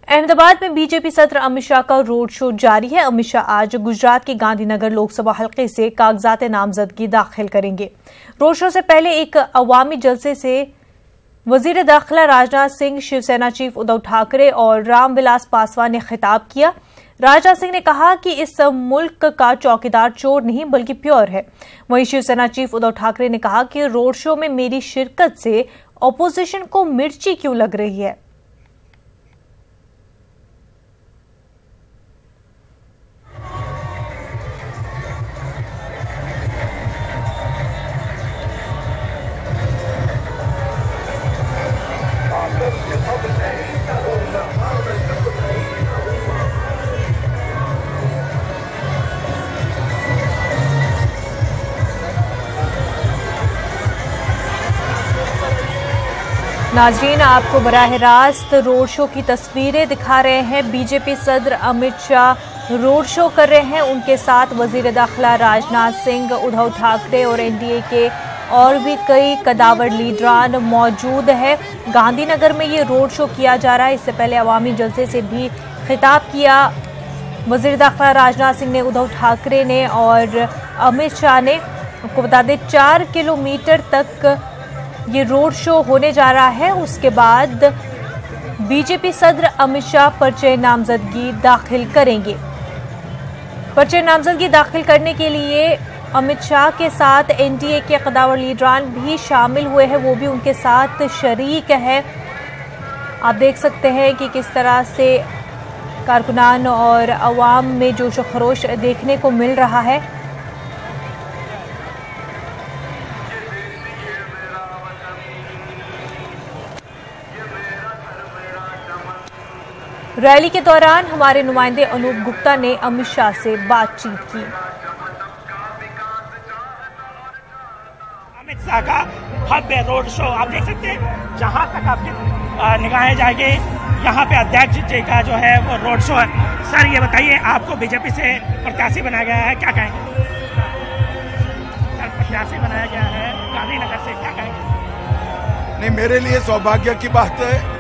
अहमदाबाद में बीजेपी सदर अमित शाह का रोड शो जारी है। अमित शाह आज गुजरात के गांधीनगर लोकसभा हलके से कागजात नामजदगी दाखिल करेंगे। रोड शो से पहले एक अवामी जलसे से वजीर दाखिला राजनाथ सिंह, शिवसेना चीफ उद्धव ठाकरे और रामविलास पासवान ने खिताब किया। राजनाथ सिंह ने कहा कि इस मुल्क का चौकीदार चोर नहीं बल्कि प्योर है। वहीं शिवसेना चीफ उद्धव ठाकरे ने कहा कि रोड शो में मेरी शिरकत से ऑपोजिशन को मिर्ची क्यों लग रही है। नाजरीन, आपको बराह रास्त रोड शो की तस्वीरें दिखा रहे हैं। बीजेपी सदर अमित शाह रोड शो कर रहे हैं। उनके साथ वजीर दाखिला राजनाथ सिंह, उद्धव ठाकरे और एनडीए के और भी कई कदावर लीडरान मौजूद है। गांधीनगर में ये रोड शो किया जा रहा है। इससे पहले अवामी जलसे से भी खिताब किया वजीर दाखिला राजनाथ सिंह ने, उद्धव ठाकरे ने और अमित शाह ने। आपको बता दें 4 किलोमीटर तक ये रोड शो होने जा रहा है। उसके बाद बीजेपी सदर अमित शाह पर्चे नामजदगी दाखिल करेंगे। पर्चे नामजदगी दाखिल करने के लिए अमित शाह के साथ एनडीए के कदावर लीडरान भी शामिल हुए हैं, वो भी उनके साथ शरीक है। आप देख सकते हैं कि किस तरह से कारकुनान और अवाम में जोश व खरोश देखने को मिल रहा है। रैली के दौरान हमारे नुमाइंदे अनूप गुप्ता ने अमित शाह से बातचीत की। अमित शाह का भव्य रोड शो आप देख सकते हैं। जहां तक आपकी निगाहें जाएंगे, यहाँ पे अध्यक्ष जी का जो है वो रोड शो है। सर, ये बताइए, आपको बीजेपी से प्रत्याशी बनाया गया है, क्या कहेंगे? सर, प्रत्याशी बनाया गया है गांधीनगर से, क्या कहेंगे? नहीं, मेरे लिए सौभाग्य की बात है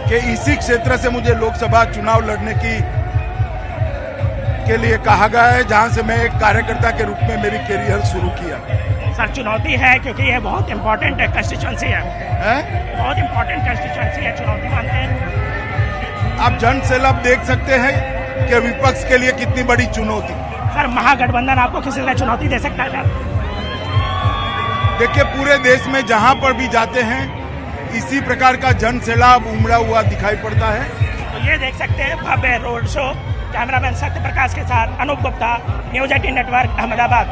कि इसी क्षेत्र से मुझे लोकसभा चुनाव लड़ने के लिए कहा गया है, जहां से मैं एक कार्यकर्ता के रूप में मेरी कैरियर शुरू किया। सर, चुनौती है क्योंकि ये बहुत इंपॉर्टेंट कंस्टिट्यूएंसी है, बहुत इंपॉर्टेंट कंस्टिट्यूएंसी है, चुनौती मानते हैं? आप जन सैलाब देख सकते हैं कि विपक्ष के लिए कितनी बड़ी चुनौती। सर, महागठबंधन आपको किसी तरह चुनौती दे सकता है? सर देखिए, पूरे देश में जहां पर भी जाते हैं इसी प्रकार का जन सैलाब उमड़ा हुआ दिखाई पड़ता है। तो ये देख सकते हैं भव्य road show. Cameraman Satya Prakash के साथ अनूप गुप्ता, न्यूज़ 18 नेटवर्क, अहमदाबाद।